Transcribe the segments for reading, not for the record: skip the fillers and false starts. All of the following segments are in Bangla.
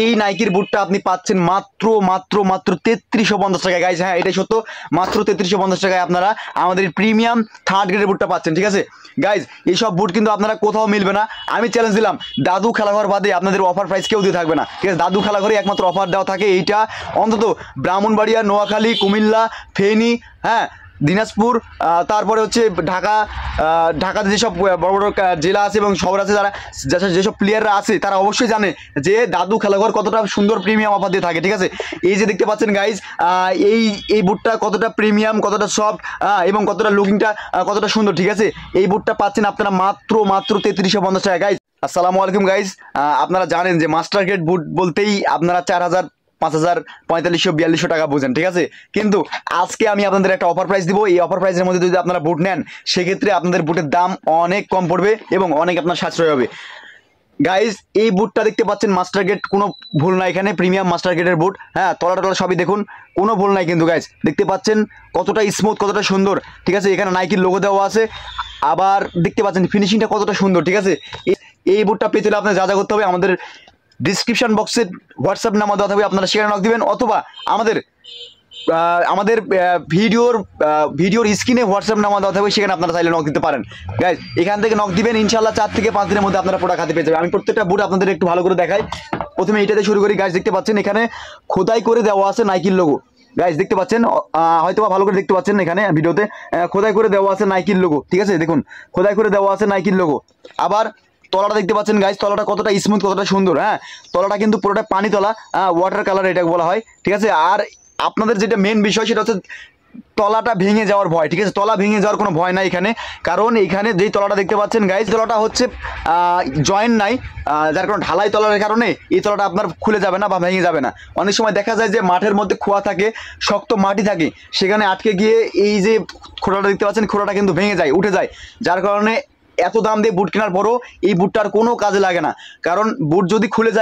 এই নাইকির বুটটা আপনি পাচ্ছেন মাত্র মাত্র মাত্র 3350 টাকায় গাইজ। হ্যাঁ, এটাই সত্য, মাত্র 3350 টাকায় আপনারা আমাদের প্রিমিয়াম থার্ড গ্রেডের বুটটা পাচ্ছেন। ঠিক আছে গাইজ, এইসব বুট কিন্তু আপনারা কোথাও মিলবে না। আমি চ্যালেঞ্জ দিলাম, দাদু খেলাঘর বাদে আপনাদের অফার প্রাইস কেউ দিয়ে থাকবে না। ঠিক আছে, দাদু খেলাঘরে একমাত্র অফার দেওয়া থাকে এইটা। অন্তত ব্রাহ্মণবাড়িয়া, নোয়াখালী, কুমিল্লা, ফেনী, হ্যাঁ, দিনাজপুর, তারপরে হচ্ছে ঢাকা, ঢাকাতে যেসব বড় বড় জেলা আছে এবং শহর আছে, যারা যেসব প্লেয়াররা আছে তারা অবশ্যই জানে যে দাদু খেলাঘর কতটা সুন্দর প্রিমিয়াম অফার দিয়ে থাকে। ঠিক আছে, এই যে দেখতে পাচ্ছেন গাইজ, এই বুটটা কতটা প্রিমিয়াম, কতটা সফট এবং কতটা লুকিংটা কতটা সুন্দর। ঠিক আছে, এই বুটটা পাচ্ছেন আপনারা মাত্র মাত্র 3350 টাকা গাইজ। আসসালামু আলাইকুম গাইজ। আপনারা জানেন যে মাস্টার গ্রেড বুট বলতেই আপনারা 4000, 5000, 4500, 4200 টাকা বোঝেন। ঠিক আছে, কিন্তু আজকে আমি আপনাদের একটা অফার প্রাইস দিব। এই অফার প্রাইসের মধ্যে যদি আপনারা বুট নেন, সেক্ষেত্রে আপনাদের বুটের দাম অনেক কম পড়বে এবং অনেক আপনার সাশ্রয় হবে। গাইজ, এই বুটটা দেখতে পাচ্ছেন মাস্টার গ্রেড, কোনো ভুল নাই এখানে, প্রিমিয়াম মাস্টার গ্রেডের বুট। হ্যাঁ, তলা টলা সবই দেখুন, কোনো ভুল নাই কিন্তু গাইজ। দেখতে পাচ্ছেন কতটা স্মুথ, কতটা সুন্দর। ঠিক আছে, এখানে নাইকির লোগো দেওয়া আছে, আবার দেখতে পাচ্ছেন ফিনিশিংটা কতটা সুন্দর। ঠিক আছে, এই বুটটা পেতে হলে আপনার যা যা করতে হবে, আমাদের ডিসক্রিপশন বক্সে হোয়াটসঅ্যাপ নাম্বার দেওয়া থাকবে, আপনারা সেখানে নক দিবেন, অথবা আমাদের আমাদের ভিডিওর স্ক্রিনে হোয়াটসঅ্যাপ নাম্বার দেওয়া থাকবে, সেখানে আপনারা চাইলে নক দিতে পারেন। গাইজ, এখান থেকে নক দিবেন, ইনশাল্লাহ 4 থেকে 5 দিনের মধ্যে আপনারা প্রোডাক্ট হাতে পেয়ে যাবেন। আমি প্রত্যেকটা বুট আপনাদের একটু ভালো করে দেখাই। প্রথমে এইটাতে শুরু করি। গাইজ, দেখতে পাচ্ছেন এখানে খোদাই করে দেওয়া আছে নাইকির লোগো। গাইজ, দেখতে পাচ্ছেন, হয়তো ভালো করে দেখতে পাচ্ছেন, এখানে ভিডিওতে খোদাই করে দেওয়া আছে নাইকির লোগো। ঠিক আছে, দেখুন খোদাই করে দেওয়া আছে নাইকির লোগো। আবার তলাটা দেখতে পাচ্ছেন গাইজ, তলাটা কতটা স্মুথ, কতটা সুন্দর। হ্যাঁ, তলাটা কিন্তু পুরোটা পানি তলা, ওয়াটার কালার এটা বলা হয়। ঠিক আছে, আর আপনাদের যেটা মেন বিষয় সেটা হচ্ছে তলাটা ভেঙে যাওয়ার ভয়। ঠিক আছে, তলা ভেঙে যাওয়ার কোনো ভয় নাই এখানে, কারণ এখানে যেই তলাটা দেখতে পাচ্ছেন গাইজ, তলাটা হচ্ছে জয়েন্ট নাই, যার কারণে ঢালাই তলার কারণে এই তলাটা আপনার খুলে যাবে না বা ভেঙে যাবে না। অনেক সময় দেখা যায় যে মাঠের মধ্যে খোয়া থাকে, শক্ত মাটি থাকে, সেখানে আটকে গিয়ে এই যে খোঁড়াটা দেখতে পাচ্ছেন, খোঁড়াটা কিন্তু ভেঙে যায়, উঠে যায়, যার কারণে এত দাম দিয়ে বুট কেনার পরও এই বুটটার কোনো কাজে লাগে না। কারণ বুট যদি খুলে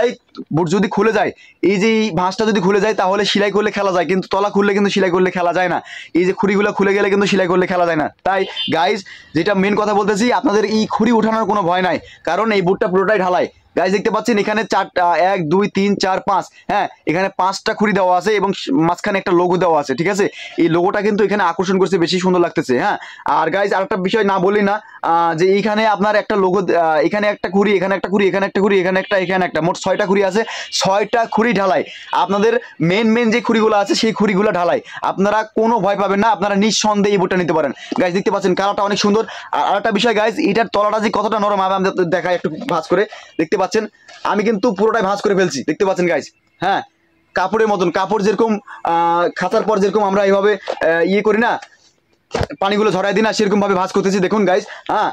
যায়, এই যে এই ভাঁজটা যদি খুলে যায়, তাহলে সেলাই করলে খেলা যায়, কিন্তু তলা খুললে কিন্তু সেলাই করলে খেলা যায় না। এই যে খুঁড়িগুলো খুলে গেলে কিন্তু সেলাই করলে খেলা যায় না। তাই গাইজ, যেটা মেন কথা বলতেছি, আপনাদের এই খুঁড়ি উঠানোর কোনো ভয় নাই, কারণ এই বুটটা পুরোটাই ঢালাই। গাইজ, দেখতে পাচ্ছেন এখানে 1 2 3 4 5, হ্যাঁ, এখানে 5টা খুঁড়ি দেওয়া আছে এবং মাঝখানে একটা লোগো দেওয়া আছে। ঠিক আছে, এই লোগোটা কিন্তু এখানে আকর্ষণ করছে, বেশি সুন্দর লাগতেছে। হ্যাঁ, আর গাইজ, আরেকটা বিষয় না বলি না, যে এইখানে আপনার একটা লোগো, এখানে একটা খুঁড়ি, এখানে একটা খুঁড়ি, এখানে একটা খুঁড়ি, এখানে একটা, মোট 6টা খুঁড়ি আছে। 6টা খুঁড়ি ঢালাই। আপনাদের মেন যে খুঁড়িগুলো আছে, সেই খুঁড়িগুলো ঢালাই। আপনারা কোনো ভয় পাবেন না, আপনারা নিঃসন্দেহে এই বুটটা নিতে পারেন। গাইজ, দেখতে পাচ্ছেন কালারটা অনেক সুন্দর। আর আরেকটা বিষয় গাইজ, এটার তলাটা যে কতটা নরম, আমি দেখাই একটু ভাঁজ করে। দেখতে পাচ্ছেন আমি কিন্তু পুরোটাই ভাঁজ করে ফেলছি, দেখতে পাচ্ছেন গাইজ। হ্যাঁ, কাপড়ের মতন, কাপড় যেরকম খাঁচার পর যেরকম আমরা এইভাবে ইয়ে করি না, পানিগুলো ঝরাই দিই না, সেরকম ভাবে ভাঁজ করতেছি। দেখুন গাইজ, হ্যাঁ,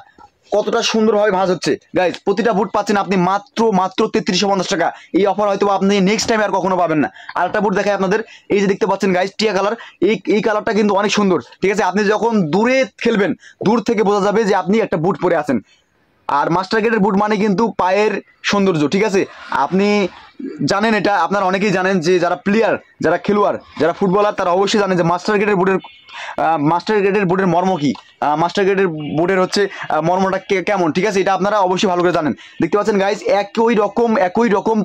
কতটা সুন্দরভাবে ভাঁজ হচ্ছে। গাইজ, প্রতিটা বুট পাচ্ছেন আপনি মাত্র মাত্র 3350 টাকা। এই অফার হয়তো আপনি নেক্সট টাইম আর কখনো পাবেন না। আর একটা বুট দেখাই আপনাদের, এই যে দেখতে পাচ্ছেন গাইজ, টিয়া কালার। এই কালারটা কিন্তু অনেক সুন্দর। ঠিক আছে, আপনি যখন দূরে খেলবেন, দূর থেকে বোঝা যাবে যে আপনি একটা বুট পরে আছেন। আর মাস্টার গ্রেডের বুট মানে কিন্তু পায়ের সৌন্দর্য। ঠিক আছে, আপনি জানেন, এটা আপনারা অনেকেই জানেন যে যারা প্লেয়ার, যারা খেলোয়াড়, যারা ফুটবলার, তারা অবশ্যই জানেন যে মাস্টার গ্রেডের বুটের মর্ম কি, মাস্টার গ্রেডের বুটের হচ্ছে মর্মটা কেমন। ঠিক আছে, এটা আপনারা অবশ্যই ভালো করে জানেন। দেখতে পাচ্ছেন গাইজ, একই রকম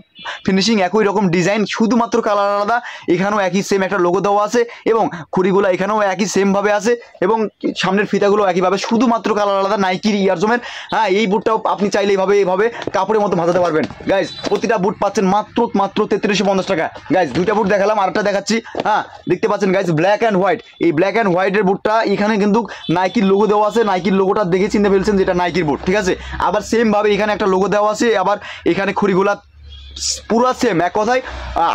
ফিনিশিং, একই রকম ডিজাইন, শুধুমাত্র কালার আলাদা। এখানেও একই সেম একটা লোগো দেওয়া আছে এবং খুঁড়িগুলো এখানেও একই সেমভাবে আছে এবং সামনের ফিতাগুলো একইভাবে, শুধুমাত্র কালার আলাদা। নাইকির ইয়ারজোমের। হ্যাঁ, এই বুটটাও আপনি চাইলে এইভাবে কাপড়ের মতো ভাজাতে পারবেন। গাইজ, প্রতিটা বুট পাচ্ছেন মাত্র 3350 টাকা। গাইজ, 2টা বুট দেখালাম, আরেকটা দেখাচ্ছি। হ্যাঁ, দেখতে পাচ্ছেন গাইজ, ব্ল্যাক অ্যান্ড হোয়াইট। এই ব্ল্যাক অ্যান্ড হোয়াইটের বুটটা এখানে কিন্তু নাইকির লোগো দেওয়া আছে। নাইকির লোগোটা দেখে চিনতে ফেলছেন যেটা নাইকির বুট। ঠিক আছে, আবার সেম ভাবে এখানে একটা লোগো দেওয়া আছে, আবার এখানে খুঁড়িগুলা পুরো সেম। এক কথায়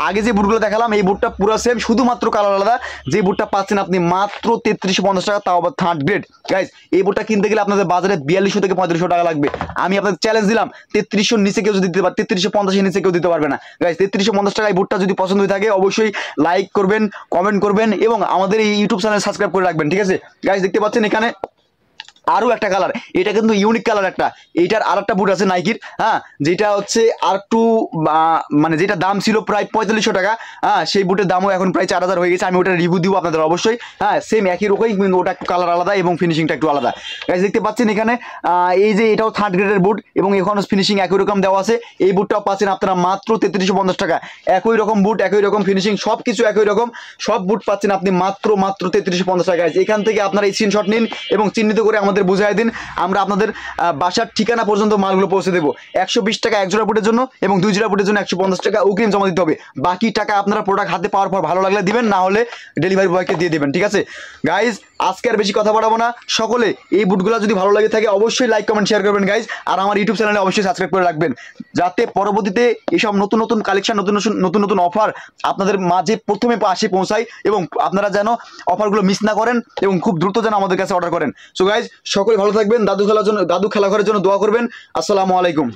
আগে যে বুটগুলো দেখালাম, এই বুটটা পুরো সেম, শুধুমাত্র কালার আলাদা। যে বুটটা পাচ্ছেন আপনি মাত্র 3350 টাকা, তাও আবার থার্ড গ্রেড। গাইজ, এই বুটটা কিনতে গেলে আপনাদের বাজারে 4200 থেকে 3500 টাকা লাগবে। আমি আপনাদের চ্যালেঞ্জ দিলাম, 3300 নিচে কেউ যদি দিতে পারে, 3350 নিচে কেউ দিতে পারবে না। গাইজ, 3350 টাকা এই বুটটা যদি পছন্দ হয়ে থাকে, অবশ্যই লাইক করবেন, কমেন্ট করবেন এবং আমাদের এই ইউটিউব চ্যানেল সাবস্ক্রাইব করে রাখবেন। ঠিক আছে গাইজ, দেখতে পাচ্ছেন এখানে আরও একটা কালার, এটা কিন্তু ইউনিক কালার একটা, এইটার আর একটা বুট আছে নাইকির, হ্যাঁ, যেটা হচ্ছে আর একটু মানে যেটা দাম ছিল প্রায় 4500 টাকা, হ্যাঁ, সেই বুটের দামও এখন প্রায় 4000 হয়ে গেছে। আমি ওটা রিভিউ দিব আপনাদের অবশ্যই, হ্যাঁ, সেম একই রকমই, কিন্তু ওটা একটু কালার আলাদা এবং ফিনিশিংটা একটু আলাদা। গাইস দেখতে পাচ্ছেন এখানে এই যে এটাও 3rd গ্রেডের বুট এবং এখানে ফিনিশিং একই রকম দেওয়া আছে। এই বুটটাও পাচ্ছেন আপনারা মাত্র 3350 টাকা। একই রকম বুট, একই রকম ফিনিশিং, সব কিছু একই রকম, সব বুট পাচ্ছেন আপনি মাত্র 3350 টাকা। এখান থেকে আপনারা স্ক্রিনশট নিন এবং চিহ্নিত করে আমাদের বুঝাই দিন, আমরা আপনাদের বাসার ঠিকানা পর্যন্ত মালগুলো পৌঁছে দেবো। 120 টাকা এক জোড়া বুটের জন্য এবং 2 জোড়া বুটের জন্য 150 টাকা অগ্রিম জমা দিতে হবে। বাকি টাকা আপনারা প্রোডাক্ট হাতে পাওয়ার পর ভালো লাগলে দিবেন, না হলে ডেলিভারি বয়কে দিয়ে দিবেন, ঠিক আছে গাইজ। আজকে আর বেশি কথা বাড়াবো না, সকলে এই বুটগুলো যদি ভালো লাগে থাকে অবশ্যই লাইক কমেন্ট শেয়ার করবেন গাইজ, আর আমার ইউটিউব চ্যানেলে অবশ্যই সাবস্ক্রাইব করে রাখবেন, যাতে পরবর্তীতে এইসব নতুন নতুন কালেকশন, নতুন নতুন অফার আপনাদের মাঝে প্রথমে আসে পৌঁছায় এবং আপনারা যেন অফারগুলো মিস না করেন এবং খুব দ্রুত যেন আমাদের কাছে অর্ডার করেন। সো গাইজ সকলে ভালো থাকবেন, দাদু খেলা ঘরের জন্য দোয়া করবেন। আসসালামু আলাইকুম।